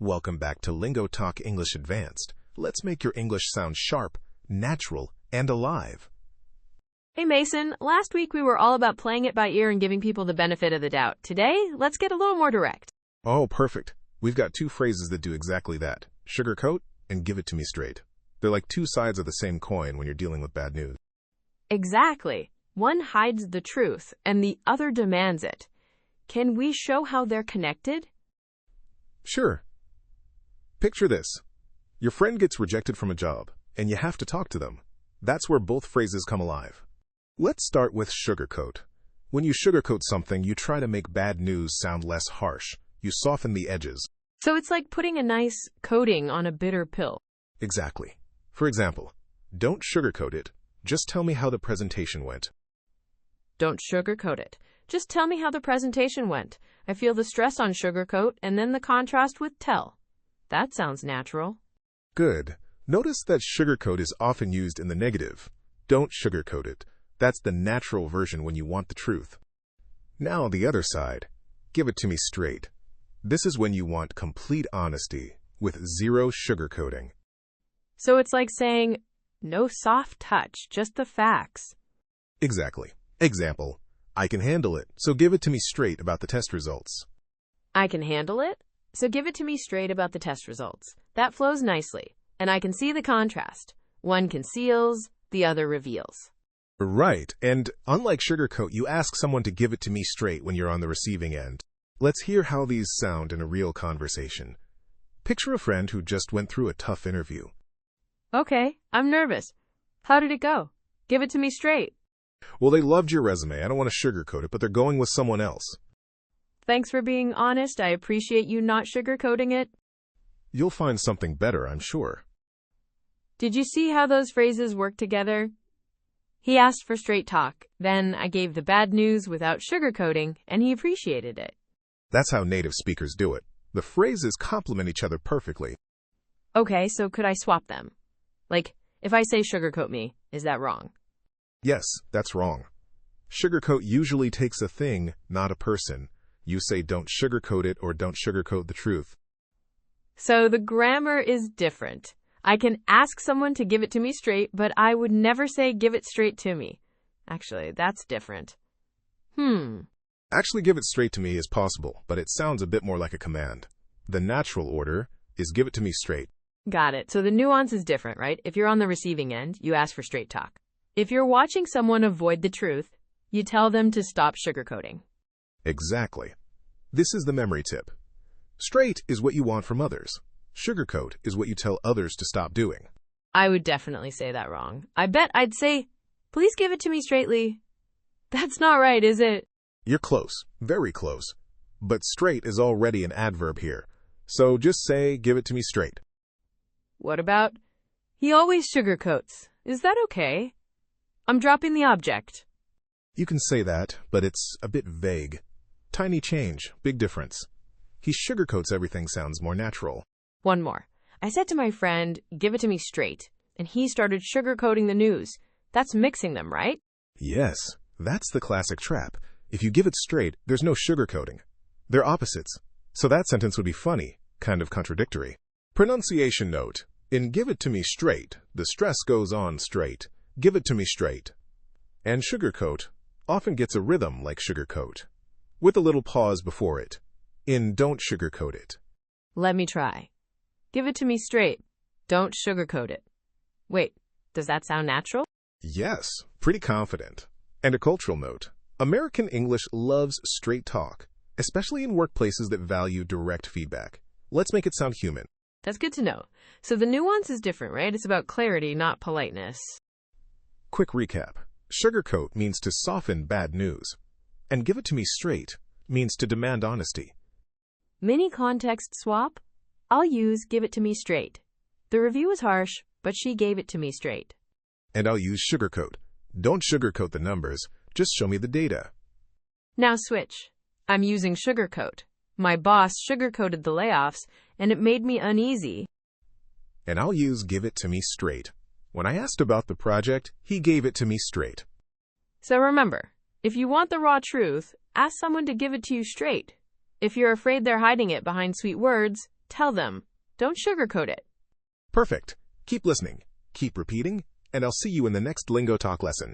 Welcome back to Lingo Talk English Advanced. Let's make your English sound sharp, natural, and alive. Hey Mason, last week we were all about playing it by ear and giving people the benefit of the doubt. Today, let's get a little more direct. Oh, perfect. We've got two phrases that do exactly that. Sugarcoat and give it to me straight. They're like two sides of the same coin when you're dealing with bad news. Exactly. One hides the truth and the other demands it. Can we show how they're connected? Sure. Picture this. Your friend gets rejected from a job, and you have to talk to them. That's where both phrases come alive. Let's start with sugarcoat. When you sugarcoat something, you try to make bad news sound less harsh. You soften the edges. So it's like putting a nice coating on a bitter pill. Exactly. For example, don't sugarcoat it. Just tell me how the presentation went. Don't sugarcoat it. Just tell me how the presentation went. I feel the stress on sugarcoat and then the contrast with tell. That sounds natural. Good. Notice that sugarcoat is often used in the negative. Don't sugarcoat it. That's the natural version when you want the truth. Now the other side. Give it to me straight. This is when you want complete honesty, with zero sugarcoating. So it's like saying, no soft touch, just the facts. Exactly. Example, I can handle it, so give it to me straight about the test results. I can handle it? So give it to me straight about the test results. That flows nicely, and I can see the contrast. One conceals, the other reveals. Right, and unlike sugarcoat, you ask someone to give it to me straight when you're on the receiving end. Let's hear how these sound in a real conversation. Picture a friend who just went through a tough interview. Okay, I'm nervous. How did it go? Give it to me straight. Well, they loved your resume. I don't want to sugarcoat it, but they're going with someone else. Thanks for being honest. I appreciate you not sugarcoating it. You'll find something better, I'm sure. Did you see how those phrases work together? He asked for straight talk. Then I gave the bad news without sugarcoating, and he appreciated it. That's how native speakers do it. The phrases complement each other perfectly. Okay, so could I swap them? Like, if I say sugarcoat me, is that wrong? Yes, that's wrong. Sugarcoat usually takes a thing, not a person. You say don't sugarcoat it or don't sugarcoat the truth. So the grammar is different. I can ask someone to give it to me straight, but I would never say give it straight to me. Actually, that's different. Actually, give it straight to me is possible, but it sounds a bit more like a command. The natural order is give it to me straight. Got it. So the nuance is different, right? If you're on the receiving end, you ask for straight talk. If you're watching someone avoid the truth, you tell them to stop sugarcoating. Exactly. This is the memory tip. Straight is what you want from others. Sugarcoat is what you tell others to stop doing. I would definitely say that wrong. I bet I'd say, please give it to me straightly. That's not right, is it? You're close, very close. But straight is already an adverb here. So just say, give it to me straight. What about, he always sugarcoats. Is that okay? I'm dropping the object. You can say that, but it's a bit vague. Tiny change, big difference. He sugarcoats everything sounds more natural. One more. I said to my friend, give it to me straight, and he started sugarcoating the news. That's mixing them, right? Yes, that's the classic trap. If you give it straight, there's no sugarcoating. They're opposites. So that sentence would be funny, kind of contradictory. Pronunciation note. In give it to me straight, the stress goes on straight. Give it to me straight. And sugarcoat often gets a rhythm like sugarcoat, with a little pause before it. In don't sugarcoat it. Let me try. Give it to me straight. Don't sugarcoat it. Wait, does that sound natural? Yes, pretty confident. And a cultural note. American English loves straight talk, especially in workplaces that value direct feedback. Let's make it sound human. That's good to know. So the nuance is different, right? It's about clarity, not politeness. Quick recap. Sugarcoat means to soften bad news. And give it to me straight means to demand honesty. Mini context swap? I'll use give it to me straight. The review was harsh, but she gave it to me straight. And I'll use sugarcoat. Don't sugarcoat the numbers, just show me the data. Now switch. I'm using sugarcoat. My boss sugarcoated the layoffs, and it made me uneasy. And I'll use give it to me straight. When I asked about the project, he gave it to me straight. So remember, if you want the raw truth, ask someone to give it to you straight. If you're afraid they're hiding it behind sweet words, Tell them. Don't sugarcoat it. Perfect. Keep listening, keep repeating, and I'll see you in the next Lingo Talk lesson.